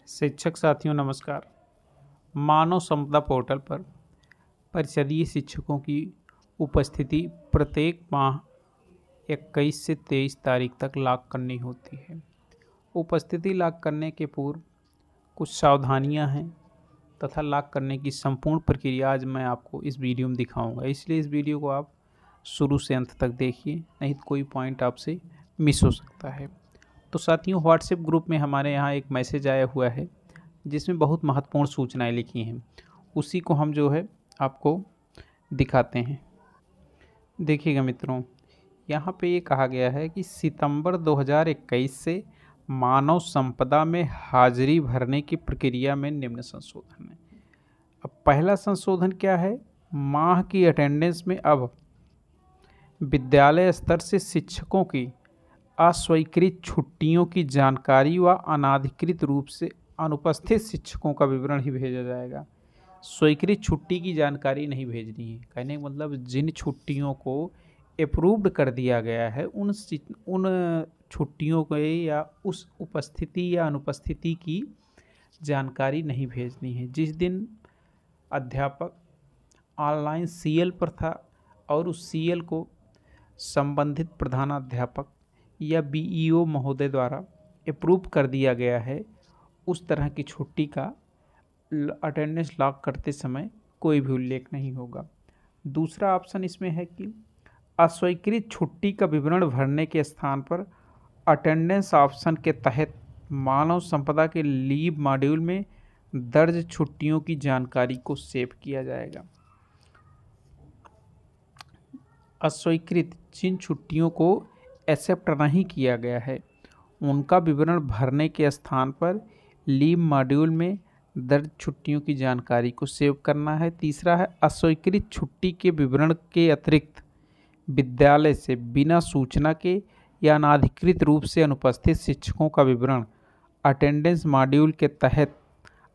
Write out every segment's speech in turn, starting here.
शिक्षक साथियों नमस्कार। मानव संपदा पोर्टल पर परिषदीय शिक्षकों की उपस्थिति प्रत्येक माह 21 से 23 तारीख तक लॉक करनी होती है। उपस्थिति लॉक करने के पूर्व कुछ सावधानियां हैं तथा लॉक करने की संपूर्ण प्रक्रिया आज मैं आपको इस वीडियो में दिखाऊंगा, इसलिए इस वीडियो को आप शुरू से अंत तक देखिए, नहीं तो कोई पॉइंट आपसे मिस हो सकता है। तो साथियों, व्हाट्सएप ग्रुप में हमारे यहाँ एक मैसेज आया हुआ है जिसमें बहुत महत्वपूर्ण सूचनाएं लिखी हैं, उसी को हम जो है आपको दिखाते हैं। देखिएगा मित्रों, यहाँ पे ये कहा गया है कि सितंबर 2021 से मानव संपदा में हाजिरी भरने की प्रक्रिया में निम्न संशोधन है। अब पहला संशोधन क्या है? माह की अटेंडेंस में अब विद्यालय स्तर से शिक्षकों की अस्वीकृत छुट्टियों की जानकारी व अनाधिकृत रूप से अनुपस्थित शिक्षकों का विवरण ही भेजा जाएगा। स्वीकृत छुट्टी की जानकारी नहीं भेजनी है। कहने का मतलब जिन छुट्टियों को अप्रूव्ड कर दिया गया है उन छुट्टियों को या उस उपस्थिति या अनुपस्थिति की जानकारी नहीं भेजनी है। जिस दिन अध्यापक ऑनलाइन सीएल पर था और उस सीएल को संबंधित प्रधानाध्यापक या बीईओ महोदय द्वारा अप्रूव कर दिया गया है, उस तरह की छुट्टी का अटेंडेंस लॉक करते समय कोई भी उल्लेख नहीं होगा। दूसरा ऑप्शन इसमें है कि अस्वीकृत छुट्टी का विवरण भरने के स्थान पर अटेंडेंस ऑप्शन के तहत मानव संपदा के लीव मॉड्यूल में दर्ज छुट्टियों की जानकारी को सेव किया जाएगा। अस्वीकृत जिन छुट्टियों को एक्सेप्ट नहीं किया गया है उनका विवरण भरने के स्थान पर लीव मॉड्यूल में दर्ज छुट्टियों की जानकारी को सेव करना है। तीसरा है अस्वीकृत छुट्टी के विवरण के अतिरिक्त विद्यालय से बिना सूचना के या अनाधिकृत रूप से अनुपस्थित शिक्षकों का विवरण अटेंडेंस मॉड्यूल के तहत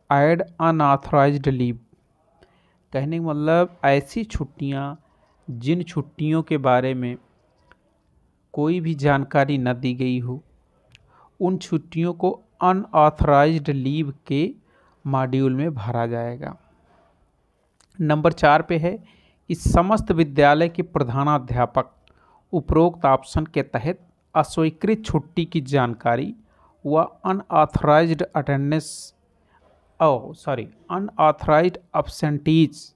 ऐड अनऑथराइज्ड लीव। कहने का मतलब ऐसी छुट्टियां जिन छुट्टियों के बारे में कोई भी जानकारी न दी गई हो, उन छुट्टियों को अनऑथराइज्ड लीव के मॉड्यूल में भरा जाएगा। नंबर 4 पे है कि समस्त विद्यालय के प्रधानाध्यापक उपरोक्त ऑप्शन के तहत अस्वीकृत छुट्टी की जानकारी व अनऑथराइज्ड अनऑथराइज्ड एब्सेंटीज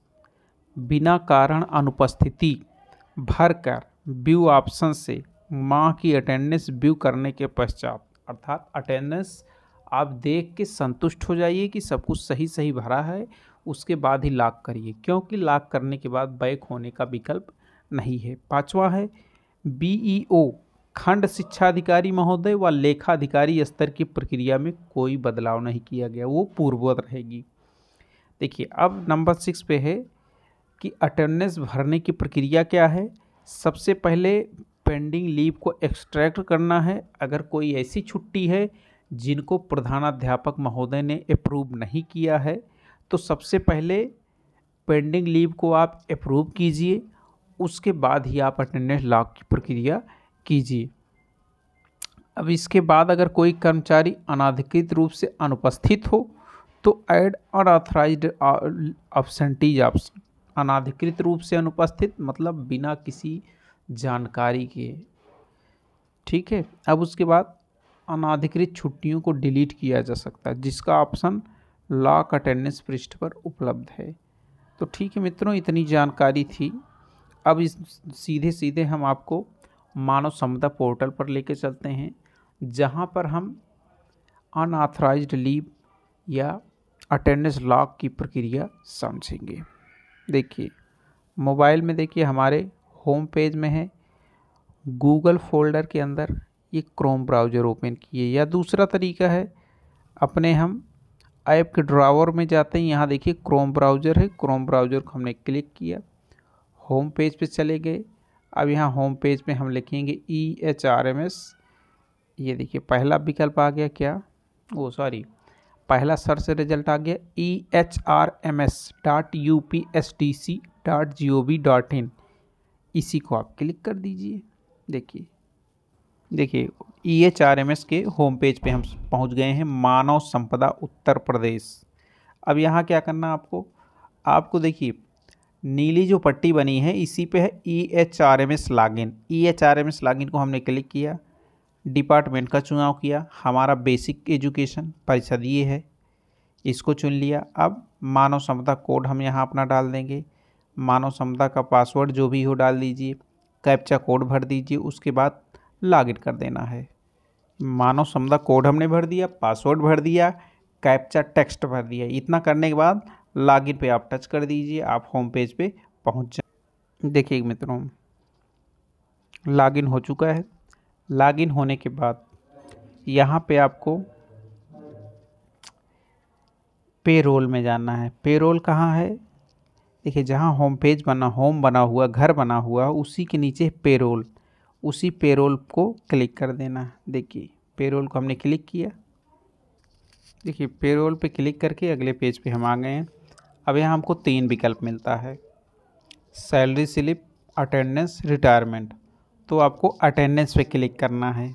बिना कारण अनुपस्थिति भरकर व्यू ऑप्शन से माह की अटेंडेंस व्यू करने के पश्चात, अर्थात अटेंडेंस आप देख के संतुष्ट हो जाइए कि सब कुछ सही सही भरा है, उसके बाद ही लॉक करिए, क्योंकि लॉक करने के बाद बैक होने का विकल्प नहीं है। 5वां है बीईओ खंड शिक्षा अधिकारी महोदय व लेखाधिकारी स्तर की प्रक्रिया में कोई बदलाव नहीं किया गया, वो पूर्ववत रहेगी। देखिए, अब नंबर 6 पे है कि अटेंडेंस भरने की प्रक्रिया क्या है। सबसे पहले पेंडिंग लीव को एक्सट्रैक्ट करना है। अगर कोई ऐसी छुट्टी है जिनको प्रधानाध्यापक महोदय ने अप्रूव नहीं किया है तो सबसे पहले पेंडिंग लीव को आप अप्रूव कीजिए, उसके बाद ही आप अटेंडेंस लॉक की प्रक्रिया कीजिए। अब इसके बाद अगर कोई कर्मचारी अनाधिकृत रूप से अनुपस्थित हो तो ऐड अनऑथराइज्ड एब्सेंटीज ऑप्शन। अनाधिकृत रूप से अनुपस्थित मतलब बिना किसी जानकारी के, ठीक है। अब उसके बाद अनाधिकृत छुट्टियों को डिलीट किया जा सकता है, जिसका ऑप्शन लॉक अटेंडेंस पृष्ठ पर उपलब्ध है। तो ठीक है मित्रों, इतनी जानकारी थी। अब इस सीधे सीधे हम आपको मानव संपदा पोर्टल पर लेके चलते हैं, जहां पर हम अनऑथराइज्ड लीव या अटेंडेंस लॉक की प्रक्रिया समझेंगे। देखिए, मोबाइल में देखिए हमारे होम पेज में है, गूगल फोल्डर के अंदर ये क्रोम ब्राउज़र ओपन किए, या दूसरा तरीका है अपने हम ऐप के ड्रावर में जाते हैं। यहाँ देखिए क्रोम ब्राउज़र है, क्रोम ब्राउज़र को हमने क्लिक किया, होम पेज पे चले गए। अब यहाँ होम पेज पे हम लिखेंगे EHRMS। ये देखिए पहला विकल्प आ गया, क्या पहला सर्च रिजल्ट आ गया ehrms.upsdc.gov.in। इसी को आप क्लिक कर दीजिए। देखिए देखिए EHRMS के होम पेज पे हम पहुंच गए हैं, मानव संपदा उत्तर प्रदेश। अब यहाँ क्या करना आपको, आपको देखिए नीली जो पट्टी बनी है इसी पे है EHRMS लॉगिन। EHRMS लॉगिन को हमने क्लिक किया, डिपार्टमेंट का चुनाव किया, हमारा बेसिक एजुकेशन परिषद ये है, इसको चुन लिया। अब मानव संपदा कोड हम यहाँ अपना डाल देंगे, मानव संपदा का पासवर्ड जो भी हो डाल दीजिए, कैप्चा कोड भर दीजिए, उसके बाद लॉगिन कर देना है। मानव संपदा कोड हमने भर दिया, पासवर्ड भर दिया, कैप्चा टेक्स्ट भर दिया। इतना करने के बाद लॉगिन पे आप टच कर दीजिए, आप होम पेज पे पहुंच जाए। देखिए मित्रों लॉगिन हो चुका है। लॉगिन होने के बाद यहाँ पे आपको पेरोल में जाना है। पेरोल कहाँ है, देखिए जहाँ होम पेज बना, होम बना हुआ, घर बना हुआ, उसी के नीचे पेरोल, उसी पेरोल को क्लिक कर देना है। देखिए पेरोल को हमने क्लिक किया। देखिए पेरोल पे क्लिक करके अगले पेज पे हम आ गए हैं। अब यहाँ हमको 3 विकल्प मिलता है, सैलरी स्लिप, अटेंडेंस, रिटायरमेंट। तो आपको अटेंडेंस पे क्लिक करना है।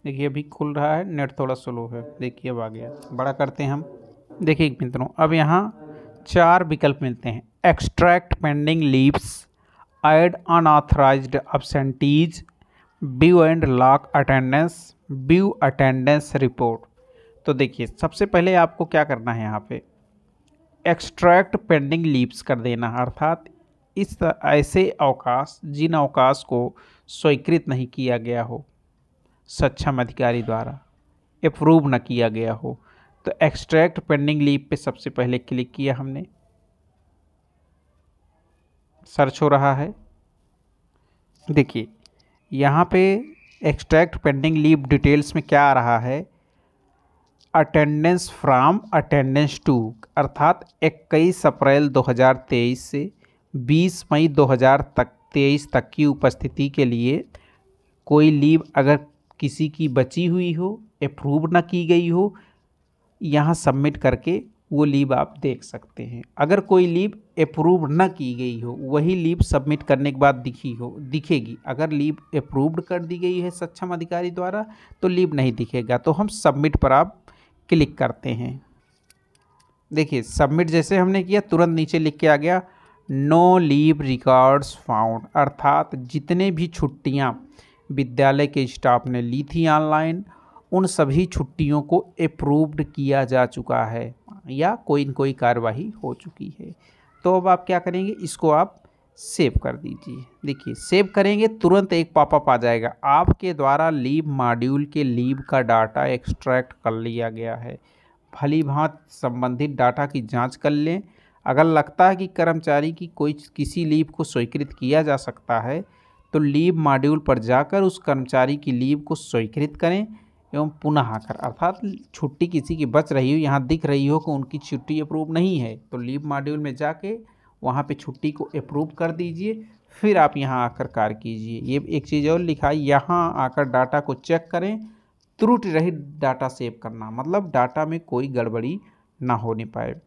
देखिए अभी खुल रहा है, नेट थोड़ा स्लो है। देखिए अब आ गया, बड़ा करते हैं हम। देखिए मित्रों अब यहाँ 4 विकल्प मिलते हैं, extract pending leaves, add unauthorised absentees, view and lock attendance, view attendance report. तो देखिए सबसे पहले आपको क्या करना है, यहाँ पे एक्सट्रैक्ट पेंडिंग लीव्स कर देना, अर्थात इस ऐसे अवकाश जिन अवकाश को स्वीकृत नहीं किया गया हो, सक्षम अधिकारी द्वारा अप्रूव न किया गया हो। तो एक्सट्रैक्ट पेंडिंग लीव पे सबसे पहले क्लिक किया हमने, सर्च हो रहा है। देखिए यहाँ पे एक्सट्रैक्ट पेंडिंग लीव डिटेल्स में क्या आ रहा है, अटेंडेंस फ्रॉम अटेंडेंस टू, अर्थात 21 अप्रैल 2023 से 20 मई 2023 तक की उपस्थिति के लिए कोई लीव अगर किसी की बची हुई हो, अप्रूव ना की गई हो, यहाँ सबमिट करके वो लीव आप देख सकते हैं। अगर कोई लीव अप्रूव ना की गई हो, वही लीव सबमिट करने के बाद दिखेगी। अगर लीव अप्रूव्ड कर दी गई है सक्षम अधिकारी द्वारा तो लीव नहीं दिखेगा। तो हम सबमिट पर आप क्लिक करते हैं। देखिए सबमिट जैसे हमने किया तुरंत नीचे लिख के आ गया, नो लीव रिकॉर्ड्स फाउंड, अर्थात जितने भी छुट्टियां विद्यालय के स्टाफ ने ली थी ऑनलाइन, उन सभी छुट्टियों को अप्रूव्ड किया जा चुका है या कोई न कोई कार्यवाही हो चुकी है। तो अब आप क्या करेंगे, इसको आप सेव कर दीजिए। देखिए सेव करेंगे तुरंत एक पॉपअप आ जाएगा, आपके द्वारा लीव मॉड्यूल के लीव का डाटा एक्सट्रैक्ट कर लिया गया है। भली भांति संबंधित डाटा की जांच कर लें। अगर लगता है कि कर्मचारी की किसी लीव को स्वीकृत किया जा सकता है तो लीव मॉड्यूल पर जाकर उस कर्मचारी की लीव को स्वीकृत करें एवं पुनः आकर, अर्थात छुट्टी किसी की बच रही हो, यहाँ दिख रही हो कि उनकी छुट्टी अप्रूव नहीं है, तो लीव मॉड्यूल में जाके वहाँ पे छुट्टी को अप्रूव कर दीजिए, फिर आप यहाँ आकर कार्य कीजिए। ये एक चीज़ और लिखा है, यहाँ आकर डाटा को चेक करें, त्रुटि रहित डाटा सेव करना, मतलब डाटा में कोई गड़बड़ी ना होने पाए।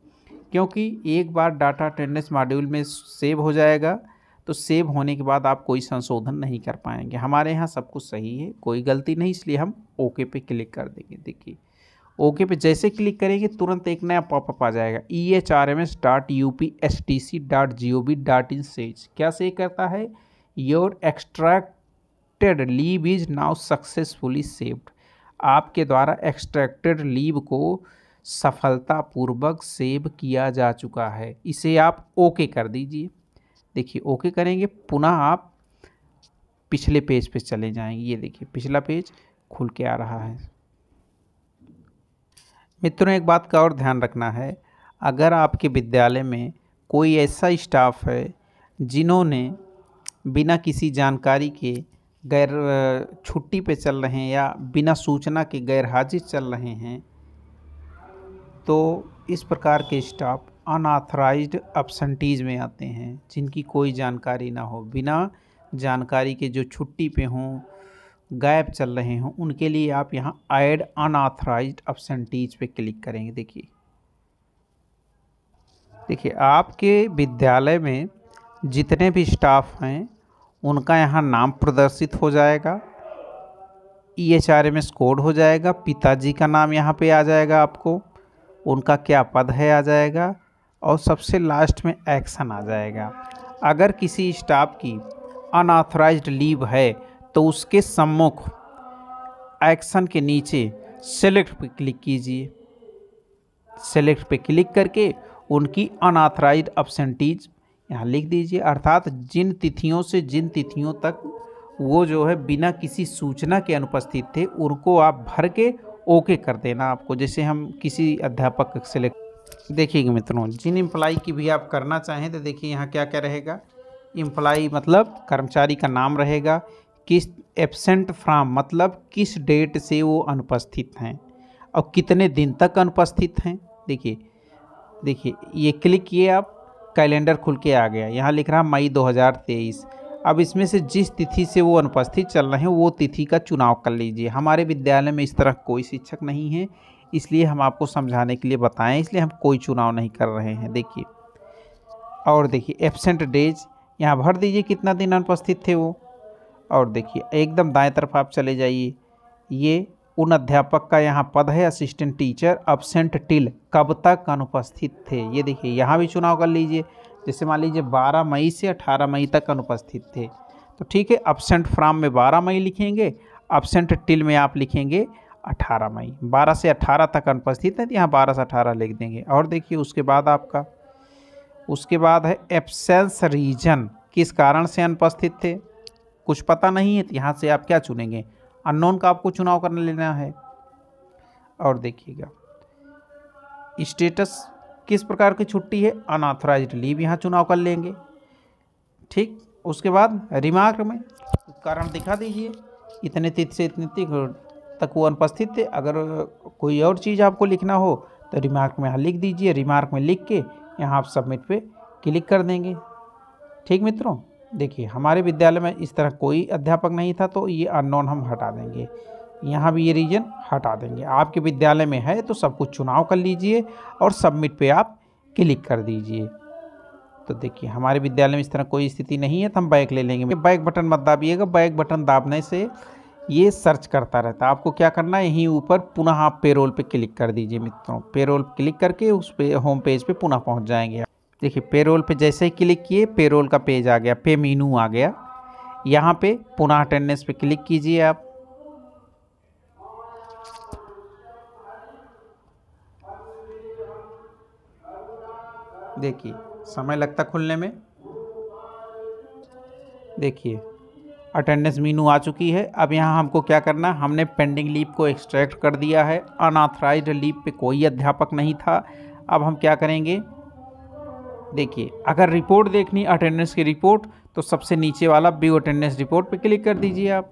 क्योंकि एक बार डाटा अटेंडेंस मॉड्यूल में सेव हो जाएगा तो सेव होने के बाद आप कोई संशोधन नहीं कर पाएंगे। हमारे यहाँ सब कुछ सही है, कोई गलती नहीं, इसलिए हम ओके पे क्लिक कर देंगे। देखिए ओके पे जैसे क्लिक करेंगे तुरंत एक नया पॉपअप आ जाएगा, ehrms.upstc.gov.in सेज। क्या से करता है, your extracted leave is now successfully saved, आपके द्वारा एक्सट्रैक्टेड लीव को सफलतापूर्वक सेव किया जा चुका है। इसे आप ओके कर दीजिए। देखिए ओके करेंगे, पुनः आप पिछले पेज पे चले जाएंगे। ये देखिए पिछला पेज खुल के आ रहा है। मित्रों एक बात का और ध्यान रखना है, अगर आपके विद्यालय में कोई ऐसा स्टाफ है जिन्होंने बिना किसी जानकारी के गैर छुट्टी पे चल रहे हैं या बिना सूचना के गैर हाजिर चल रहे हैं, तो इस प्रकार के स्टाफ अनऑथराइज्ड एब्सेंटीज में आते हैं, जिनकी कोई जानकारी ना हो, बिना जानकारी के जो छुट्टी पे हों, गायब चल रहे हों, उनके लिए आप यहाँ ऐड अनऑथराइज्ड एब्सेंटीज पे क्लिक करेंगे। देखिए आपके विद्यालय में जितने भी स्टाफ हैं उनका यहाँ नाम प्रदर्शित हो जाएगा EHRMS कोड हो जाएगा, पिताजी का नाम यहाँ पे आ जाएगा, आपको उनका क्या पद है आ जाएगा, और सबसे लास्ट में एक्शन आ जाएगा। अगर किसी स्टाफ की अनऑथराइज्ड लीव है तो उसके सम्मुख एक्शन के नीचे सेलेक्ट पे क्लिक कीजिए। सेलेक्ट पे क्लिक करके उनकी अनऑथराइज्ड अब्सेंटीज यहाँ लिख दीजिए, अर्थात जिन तिथियों से जिन तिथियों तक वो जो है बिना किसी सूचना के अनुपस्थित थे उनको आप भर के ओके कर देना आपको। जैसे हम किसी अध्यापक सेलेक्ट, देखिएगा मित्रों, जिन एम्प्लाई की भी आप करना चाहें तो देखिए यहाँ क्या क्या रहेगा। एम्प्लाई मतलब कर्मचारी का नाम रहेगा, किस एब्सेंट फ्रॉम मतलब किस डेट से वो अनुपस्थित हैं और कितने दिन तक अनुपस्थित हैं। देखिए ये क्लिक किए आप, कैलेंडर खुल के आ गया, यहाँ लिख रहा मई 2023। अब इसमें से जिस तिथि से वो अनुपस्थित चल रहे हैं वो तिथि का चुनाव कर लीजिए। हमारे विद्यालय में इस तरह कोई शिक्षक नहीं है, इसलिए हम आपको समझाने के लिए बताएं, इसलिए हम कोई चुनाव नहीं कर रहे हैं। देखिए, और देखिए एब्सेंट डेज यहाँ भर दीजिए कितना दिन अनुपस्थित थे वो। और देखिए एकदम दाएं तरफ आप चले जाइए, ये उन अध्यापक का यहाँ पद है असिस्टेंट टीचर, अब्सेंट टिल कब तक अनुपस्थित थे। ये देखिए यहाँ भी चुनाव कर लीजिए। जैसे मान लीजिए 12 मई से 18 मई तक अनुपस्थित थे तो ठीक है, अब्सेंट फ्रॉम में 12 मई लिखेंगे, अब्सेंट टिल में आप लिखेंगे 18 मई। 12 से 18 तक अनुपस्थित है तो यहाँ 12 से 18 लिख देंगे। और देखिए उसके बाद आपका, उसके बाद है एब्सेंस रीजन, किस कारण से अनुपस्थित थे, कुछ पता नहीं है तो यहाँ से आप क्या चुनेंगे, अननोन का आपको चुनाव करने लेना है। और देखिएगा स्टेटस किस प्रकार की छुट्टी है, अनऑथराइज्ड लीव, यहाँ चुनाव कर लेंगे। ठीक, उसके बाद रिमार्क में कारण दिखा दीजिए, इतने तिथि से इतने तिथि तक वो अनुपस्थित थे। अगर कोई और चीज़ आपको लिखना हो तो रिमार्क में यहाँ लिख दीजिए। रिमार्क में लिख के यहाँ आप सबमिट पे क्लिक कर देंगे। ठीक मित्रों, देखिए हमारे विद्यालय में इस तरह कोई अध्यापक नहीं था तो ये अननोन हम हटा देंगे, यहाँ भी ये रीजन हटा देंगे। आपके विद्यालय में है तो सब कुछ चुनाव कर लीजिए और सबमिट पे आप क्लिक कर दीजिए। तो देखिए हमारे विद्यालय में इस तरह कोई स्थिति नहीं है तो हम बैक ले लेंगे। बैक बटन मत दाबिएगा, बैक बटन दाबने से ये सर्च करता रहता है। आपको क्या करना है, यहीं ऊपर पुनः आप पेरोल पे क्लिक कर दीजिए मित्रों। पेरोल क्लिक करके उस पे होम पेज पे पुनः पहुंच जाएंगे। देखिए पेरोल पे जैसे ही क्लिक किए पेरोल का पेज आ गया, पे मेनू आ गया। यहाँ पे पुनः अटेंडेंस पे क्लिक कीजिए आप। देखिए समय लगता खुलने में। देखिए अटेंडेंस मीनू आ चुकी है। अब यहाँ हमको क्या करना, हमने पेंडिंग लीव को एक्सट्रैक्ट कर दिया है, अनऑथराइज्ड लीव पे कोई अध्यापक नहीं था। अब हम क्या करेंगे, देखिए अगर रिपोर्ट देखनी अटेंडेंस की रिपोर्ट तो सबसे नीचे वाला व्यू अटेंडेंस रिपोर्ट पे क्लिक कर दीजिए आप।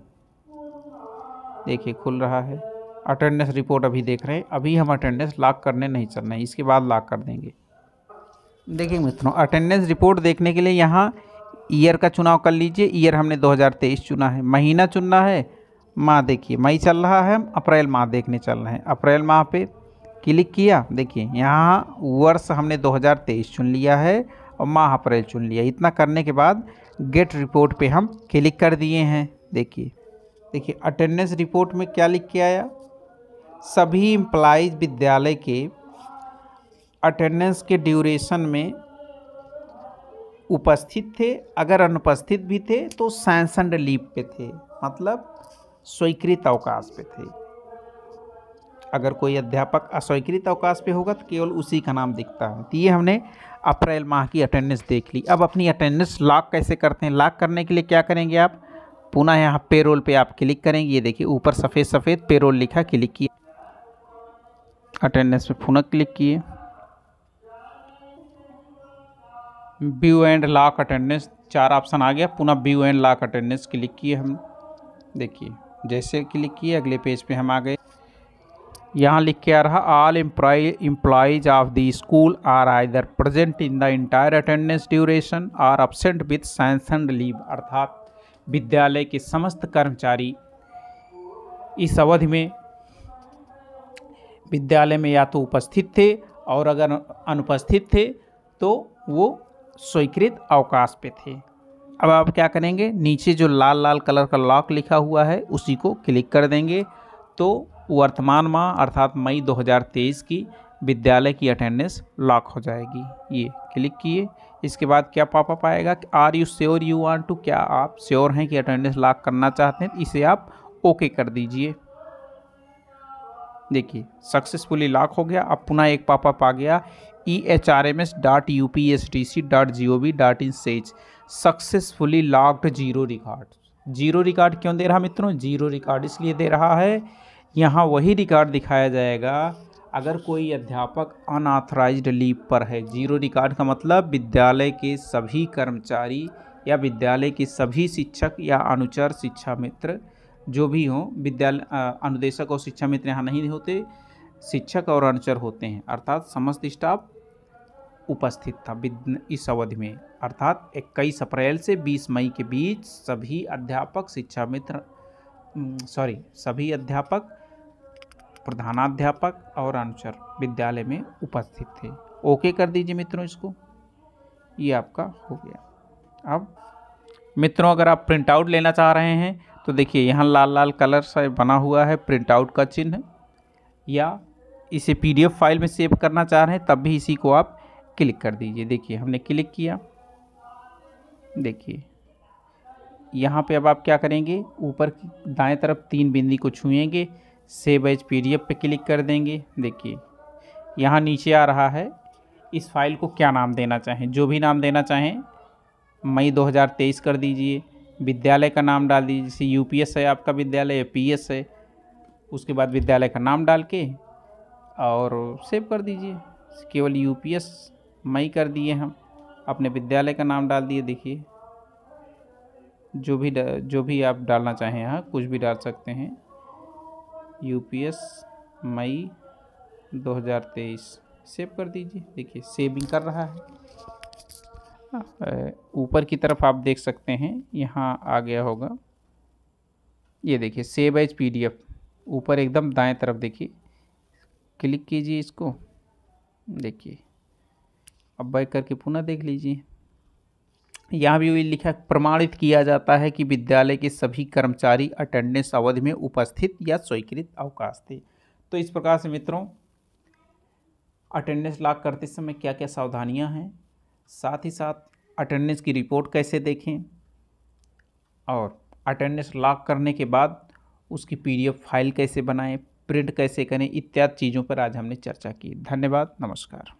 देखिए खुल रहा है अटेंडेंस रिपोर्ट, अभी देख रहे हैं। अभी हम अटेंडेंस लॉक करने नहीं चल रहे हैं, इसके बाद लॉक कर देंगे। देखिए मित्रों अटेंडेंस रिपोर्ट देखने के लिए यहाँ ईयर का चुनाव कर लीजिए। ईयर हमने 2023 चुना है। महीना चुनना है, माह देखिए मई चल रहा है, हम अप्रैल माह देखने चल रहे हैं। अप्रैल माह पे क्लिक किया, देखिए यहाँ वर्ष हमने 2023 चुन लिया है और माह अप्रैल चुन लिया। इतना करने के बाद गेट रिपोर्ट पे हम क्लिक कर दिए हैं। देखिए अटेंडेंस रिपोर्ट में क्या लिख के आया, सभी एम्प्लॉइज विद्यालय के अटेंडेंस के ड्यूरेशन में उपस्थित थे, अगर अनुपस्थित भी थे तो सैंक्शन्ड लीव पे थे, मतलब स्वीकृत अवकाश पे थे। अगर कोई अध्यापक अस्वीकृत अवकाश पे होगा तो केवल उसी का नाम दिखता है। तो ये हमने अप्रैल माह की अटेंडेंस देख ली। अब अपनी अटेंडेंस लॉक कैसे करते हैं, लॉक करने के लिए क्या करेंगे आप, पुनः यहाँ पेरोल पे आप क्लिक करेंगे। ये देखिए ऊपर सफ़ेद सफ़ेद पेरोल लिखा, क्लिक किए, अटेंडेंस पे पुनः क्लिक किए, view and lock attendance 4 option आ गया। पुनः view and lock attendance click किए हम। देखिए जैसे क्लिक किए अगले पेज पे हम आ गए। यहाँ लिख के आ रहा, all employees of the school are either present in the entire attendance duration are absent with sanctioned leave, अर्थात विद्यालय के समस्त कर्मचारी इस अवधि में विद्यालय में या तो उपस्थित थे और अगर अनुपस्थित थे तो वो स्वीकृत अवकाश पे थे। अब आप क्या करेंगे, नीचे जो लाल लाल कलर का लॉक लिखा हुआ है उसी को क्लिक कर देंगे तो वर्तमान माह अर्थात मई 2023 की विद्यालय की अटेंडेंस लॉक हो जाएगी। ये क्लिक किए, इसके बाद क्या पॉपअप आएगा कि are you sure you want to, क्या आप श्योर हैं कि अटेंडेंस लॉक करना चाहते हैं, इसे आप ओके कर दीजिए। देखिए सक्सेसफुली लॉक हो गया। अब पुनः एक पॉपअप आ गया ehrms.upstc.gov.in says successfully locked zero record. Zero record क्यों दे रहा मित्रों, जीरो रिकॉर्ड इसलिए दे रहा है, यहाँ वही रिकॉर्ड दिखाया जाएगा अगर कोई अध्यापक अनऑथराइज्ड लीव पर है। जीरो रिकॉर्ड का मतलब विद्यालय के सभी कर्मचारी या विद्यालय के सभी शिक्षक या अनुचर शिक्षा मित्र जो भी हों, विद्यालय अनुदेशक और शिक्षा मित्र यहाँ नहीं होते, शिक्षक और अनुचर होते हैं, अर्थात समस्त स्टाफ उपस्थित था इस अवधि में, अर्थात 21 अप्रैल से 20 मई के बीच सभी अध्यापक शिक्षा मित्र सभी अध्यापक, प्रधानाध्यापक और अनुचर विद्यालय में उपस्थित थे। ओके कर दीजिए मित्रों इसको, ये आपका हो गया। अब मित्रों अगर आप प्रिंट आउट लेना चाह रहे हैं तो देखिए यहाँ लाल लाल कलर से बना हुआ है प्रिंट आउट का चिन्ह, या इसे PDF फाइल में सेव करना चाह रहे हैं तब भी इसी को आप क्लिक कर दीजिए। देखिए हमने क्लिक किया, देखिए यहाँ पे अब आप क्या करेंगे, ऊपर की दाएं तरफ 3 बिंदी को छुएंगे, सेव एज PDF पे क्लिक कर देंगे। देखिए यहाँ नीचे आ रहा है, इस फाइल को क्या नाम देना चाहें, जो भी नाम देना चाहें, मई 2023 कर दीजिए, विद्यालय का नाम डाल दीजिए, जैसे UPS है आपका विद्यालय या PS है, उसके बाद विद्यालय का नाम डाल के और सेव कर दीजिए। केवल UPS मई कर दिए, हम अपने विद्यालय का नाम डाल दिए। देखिए जो भी आप डालना चाहें, यहाँ कुछ भी डाल सकते हैं, UPS मई 2023 सेव कर दीजिए। देखिए सेविंग कर रहा है। ऊपर की तरफ आप देख सकते हैं यहाँ आ गया होगा, ये देखिए सेव एज PDF, ऊपर एकदम दाएं तरफ देखिए, क्लिक कीजिए इसको। देखिए अब बैक करके पुनः देख लीजिए, यहाँ भी लिखा प्रमाणित किया जाता है कि विद्यालय के सभी कर्मचारी अटेंडेंस अवधि में उपस्थित या स्वीकृत अवकाश थे। तो इस प्रकार से मित्रों अटेंडेंस लॉक करते समय क्या क्या सावधानियां हैं, साथ ही साथ अटेंडेंस की रिपोर्ट कैसे देखें और अटेंडेंस लॉक करने के बाद उसकी PDF फाइल कैसे बनाएं, प्रिंट कैसे करें, इत्यादि चीज़ों पर आज हमने चर्चा की। धन्यवाद, नमस्कार।